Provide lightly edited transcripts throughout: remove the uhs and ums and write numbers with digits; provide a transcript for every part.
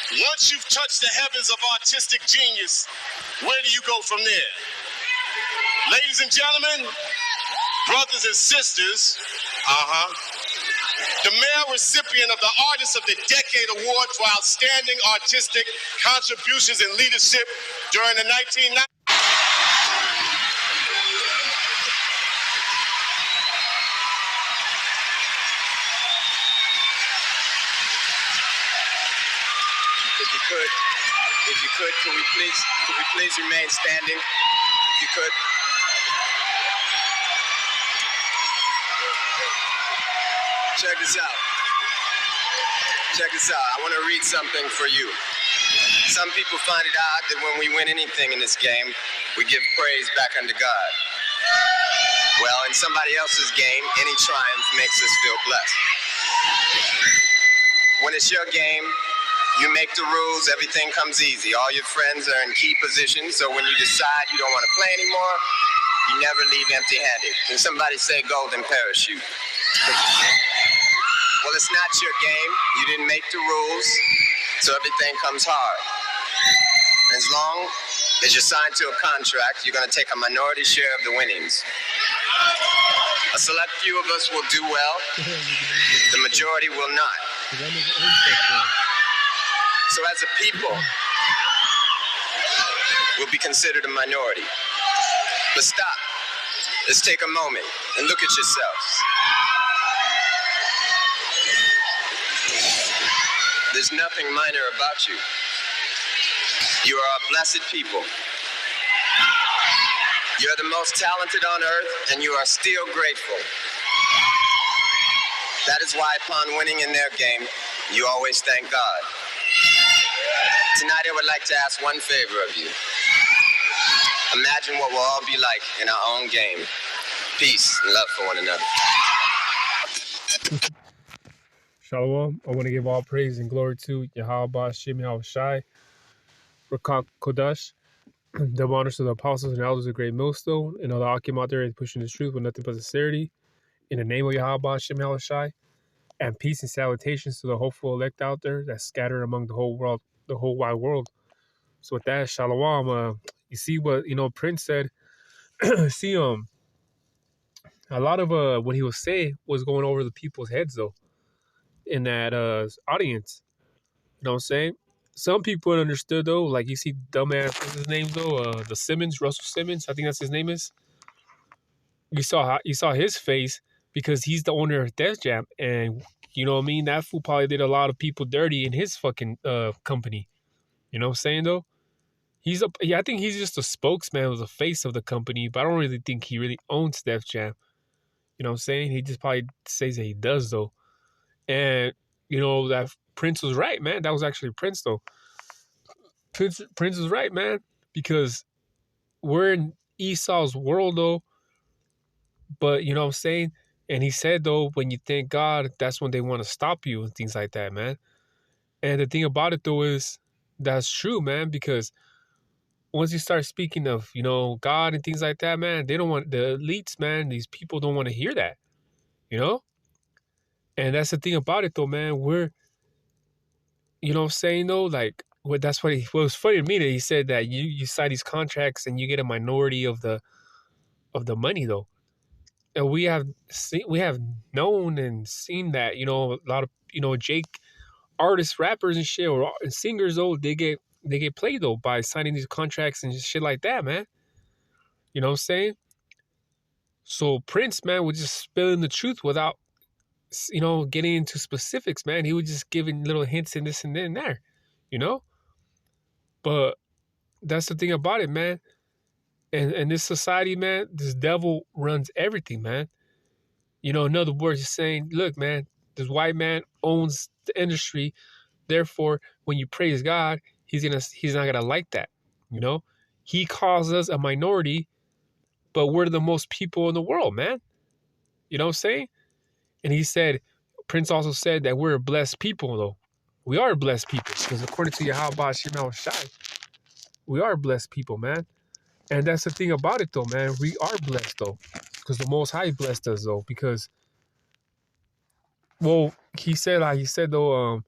Once you've touched the heavens of artistic genius, where do you go from there? Ladies and gentlemen, brothers and sisters, the male recipient of the Artist of the Decade Award for Outstanding Artistic Contributions in Leadership during the 1990s. If you could, could we please remain standing? If you could. Check this out. I want to read something for you. Some people find it odd that when we win anything in this game, we give praise back unto God. Well, in somebody else's game, any triumph makes us feel blessed. When it's your game, you make the rules, everything comes easy. All your friends are in key positions, so when you decide you don't want to play anymore, you never leave empty-handed. Can somebody say golden parachute? Well, it's not your game. You didn't make the rules, so everything comes hard. As long as you're signed to a contract, you're going to take a minority share of the winnings. A select few of us will do well. The majority will not. So as a people, we'll be considered a minority. But stop. Let's take a moment and look at yourselves. There's nothing minor about you. You are a blessed people. You're the most talented on earth, and you are still grateful. That is why upon winning in their game, you always thank God. Tonight I would like to ask one favor of you. Imagine what we'll all be like in our own game. Peace and love for one another. Shalom. I want to give all praise and glory to Yahweh Ba'ashem Yahweh Shai, Rakak Kodash, double honors to the apostles and elders of Great Millstone, and all the Akim out there pushing the truth with nothing but sincerity. In the name of Yahweh Ba'ashem Yahweh Shai, and peace and salutations to the hopeful elect out there that's scattered among the whole world, the whole wide world. So with that, Shalom. You see what Prince said. See, a lot of what he was saying was going over the people's heads though. In that audience, you know what I'm saying? Some people understood though, like you see dumbass, what's his name though? The Simmons, Russell Simmons, I think that's his name is. You saw his face because he's the owner of Def Jam, and you know what I mean. That fool probably did a lot of people dirty in his fucking company. You know what I'm saying though? I think he's just a spokesman, or the face of the company, but I don't really think he really owns Def Jam. You know what I'm saying? He just probably says that he does though. And, that Prince was right, man. That was actually Prince, though. Prince was right, man, because we're in Esau's world, though. But, you know what I'm saying? And he said, though, when you thank God, that's when they want to stop you and things like that, man. And the thing about it, though, is that's true, man, because once you start speaking of, God and things like that, man, they don't want the elites, man. These people don't want to hear that, And that's the thing about it, though, man. We're, you know what I'm saying, though? Like, that's what was funny to me that he said that you sign these contracts and you get a minority of the money, though. And we have known and seen that, a lot of, Jake artists, rappers and shit, or singers, though, they get played, though, by signing these contracts and shit like that, man. You know what I'm saying? So Prince, man, was just spilling the truth without, getting into specifics, man. He was just giving little hints and this and then there, But that's the thing about it, man. And in this society, man, this devil runs everything, man. In other words, he's saying, look, man, this white man owns the industry. Therefore, when you praise God, he's not gonna like that. He calls us a minority, but we're the most people in the world, man. You know what I'm saying? And he said, Prince also said that we're a blessed people, though. We are blessed people, because according to Yahweh Ba'ashem Yahweh Shai, we are blessed people, man. And that's the thing about it, though, man. We are blessed, though, because the Most High blessed us, though. Because, well, he said, though,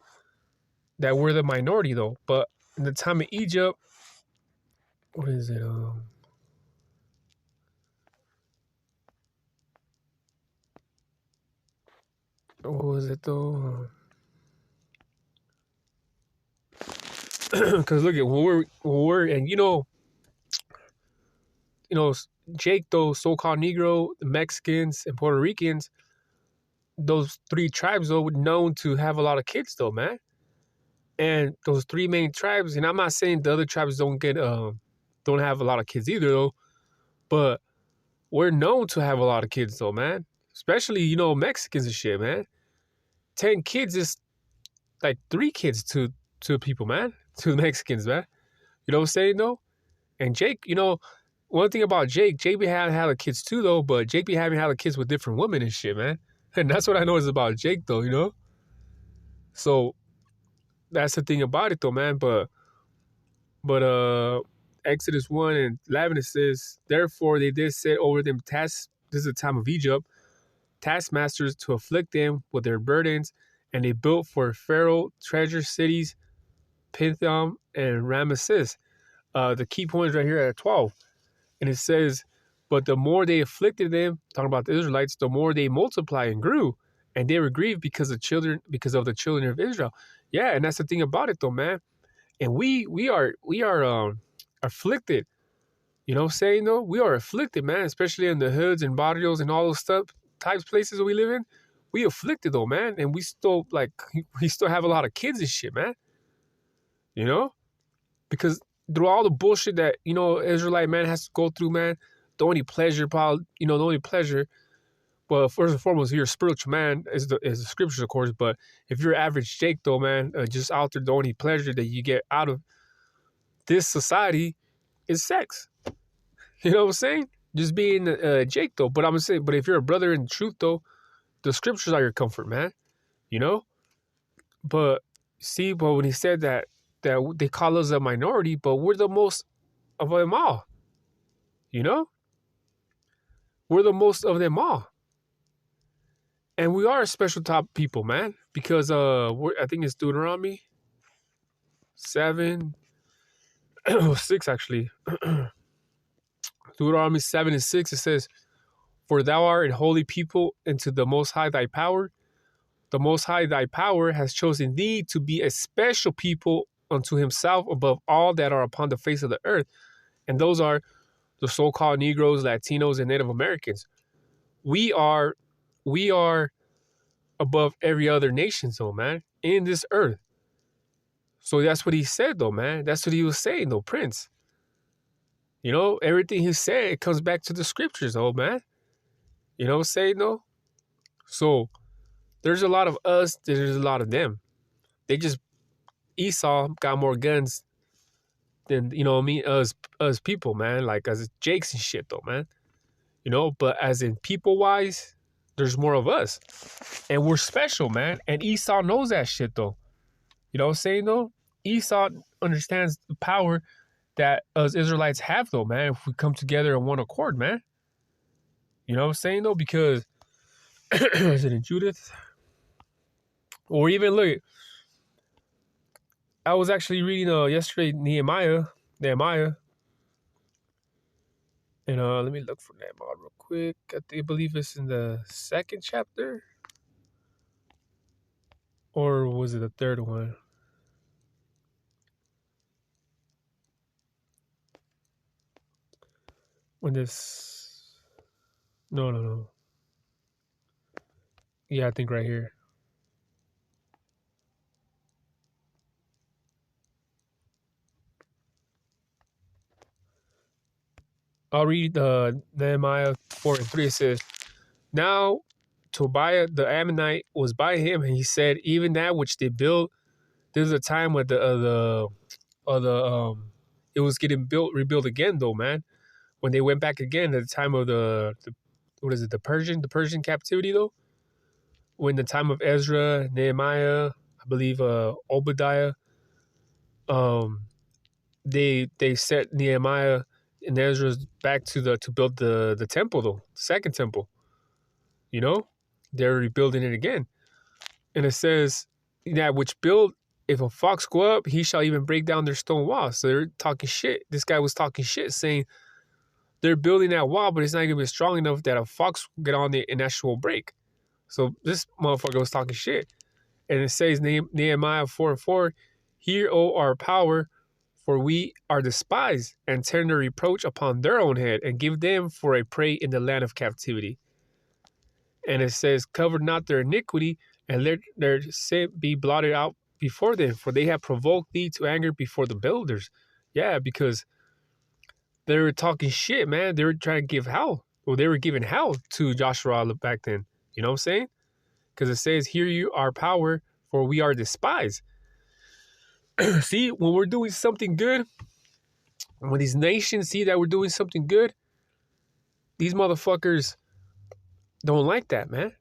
that we're the minority though. But in the time of Egypt, what is it? What was it though? Because look at when we're and Jake, those so-called Negro, the Mexicans, and Puerto Ricans, those three tribes though were known to have a lot of kids though, man. And those three main tribes, and I'm not saying the other tribes don't have a lot of kids either though, but we're known to have a lot of kids though, man. Especially Mexicans and shit, man. 10 kids is like 3 kids to people, man. To the Mexicans, man. You know what I'm saying though? And Jake, one thing about Jake be having hella kids too though, but Jake be having hella kids with different women and shit, man. And that's what I know is about Jake though, So that's the thing about it though, man. But Exodus 1 and 11 it says, therefore they did set over them tasks. This is the time of Egypt, taskmasters to afflict them with their burdens, and they built for Pharaoh treasure cities, Pithom and Ramesses. The key point is right here at 12. And it says, but the more they afflicted them, talking about the Israelites, the more they multiplied and grew. And they were grieved because of the children of Israel. Yeah, and that's the thing about it though, man. And we are afflicted. You know what I'm saying though? We are afflicted, man, especially in the hoods and barrios and all those types places that we live in. We afflicted though, man. And we still have a lot of kids and shit, man. Because through all the bullshit that, Israelite man has to go through, man, the only pleasure, well, first and foremost, if you're a spiritual man, is the scriptures, of course, but if you're average Jake, though, man, just out there, the only pleasure that you get out of this society is sex. You know what I'm saying? Just being Jake, though. But I'm going to say, but if you're a brother in truth, though, the scriptures are your comfort, man. But when he said that they call us a minority, but we're the most of them all. We're the most of them all. And we are a special type of people, man, because I think it's Deuteronomy 7, 6 actually. Deuteronomy 7 and 6, it says, for thou art a holy people unto the Most High thy power. The Most High thy power has chosen thee to be a special people unto himself above all that are upon the face of the earth. And those are the so-called Negroes, Latinos, and Native Americans. We are above every other nation, though, man, in this earth. So that's what he said, though, man. That's what he was saying, though, Prince. Everything he said, it comes back to the scriptures, though, man. You know what I'm saying, though? So there's a lot of us, there's a lot of them. Esau got more guns than, us people, man. Like, as Jakes and shit, though, man. But as in people-wise, there's more of us. And we're special, man. And Esau knows that shit, though. You know what I'm saying, though? Esau understands the power that us Israelites have, though, man, if we come together in one accord, man. You know what I'm saying, though? Because, is it in Judith? Or even, look, I was actually reading yesterday Nehemiah. And let me look for Nehemiah real quick. I believe it's in the 2nd chapter. Or was it the 3rd one? No. Yeah, I think right here. I'll read Nehemiah 4 and 3. It says, now Tobiah the Ammonite was by him, and he said, even that which they built, this is a time when it was getting rebuilt again, though, man. When they went back again at the time of the Persian captivity, though. When the time of Ezra, Nehemiah, I believe Obadiah, they set Nehemiah and Ezra back to build the temple, though, the 2nd temple. They're rebuilding it again. And it says, that which build if a fox go up, he shall even break down their stone wall. So they're talking shit. This guy was talking shit, saying they're building that wall, but it's not going to be strong enough that a fox will get on it and that shit will break. So this motherfucker was talking shit. And it says, Nehemiah 4:4, hear, O our power, for we are despised, and turn the reproach upon their own head, and give them for a prey in the land of captivity. And it says, cover not their iniquity, and let their sin be blotted out before them, for they have provoked thee to anger before the builders. Yeah, because they were talking shit, man. They were trying to give hell. Well, they were giving hell to Joshua back then. You know what I'm saying? Because it says, hear you our power, for we are despised. See, when we're doing something good, when these nations see that we're doing something good, these motherfuckers don't like that, man.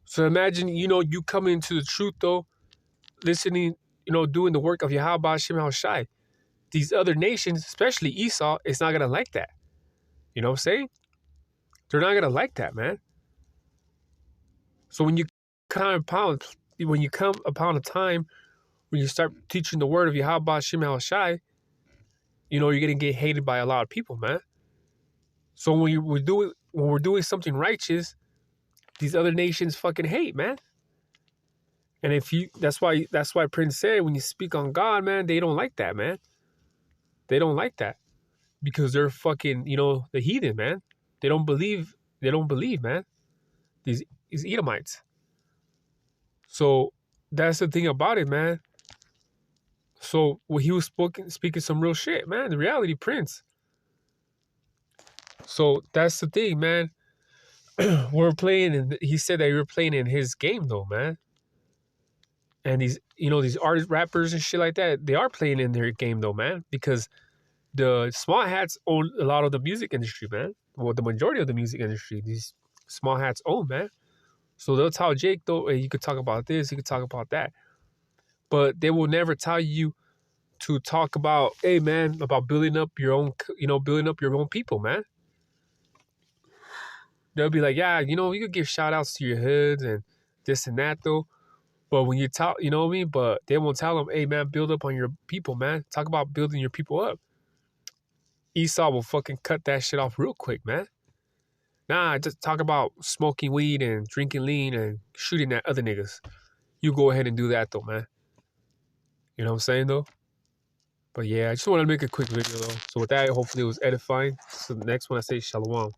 So imagine, you come into the truth, though, listening, doing the work of Yahweh Hashem Shai. These other nations, especially Esau, is not going to like that. You know what I'm saying? They're not going to like that, man. So when you come upon a time when you start teaching the word of Yahweh Hashem Shai, you're going to get hated by a lot of people, man. So when we're doing something righteous, these other nations fucking hate, man. And that's why Prince said, when you speak on God, man, they don't like that, man. They don't like that because they're fucking, the heathen, man. They don't believe, man. These Edomites. So that's the thing about it, man. So he was speaking some real shit, man. The reality, Prince. So that's the thing, man. We're playing, and he said that we were playing in his game, though, man. And these artist rappers and shit like that, they are playing in their game, though, man. Because the small hats own a lot of the music industry, man. Well, the majority of the music industry, these small hats own, man. So they'll tell Jake, though, hey, you could talk about this, you could talk about that. But they will never tell you to talk about, hey, man, about building up your own, building up your own people, man. They'll be like, yeah, you could give shout outs to your hoods and this and that, though. But when you talk, you know what I mean? But they won't tell them, hey, man, build up on your people, man. Talk about building your people up. Esau will fucking cut that shit off real quick, man. Nah, just talk about smoking weed and drinking lean and shooting at other niggas. You go ahead and do that, though, man. You know what I'm saying, though? But yeah, I just wanted to make a quick video, though. So with that, hopefully it was edifying. So the next one I say, Shalom.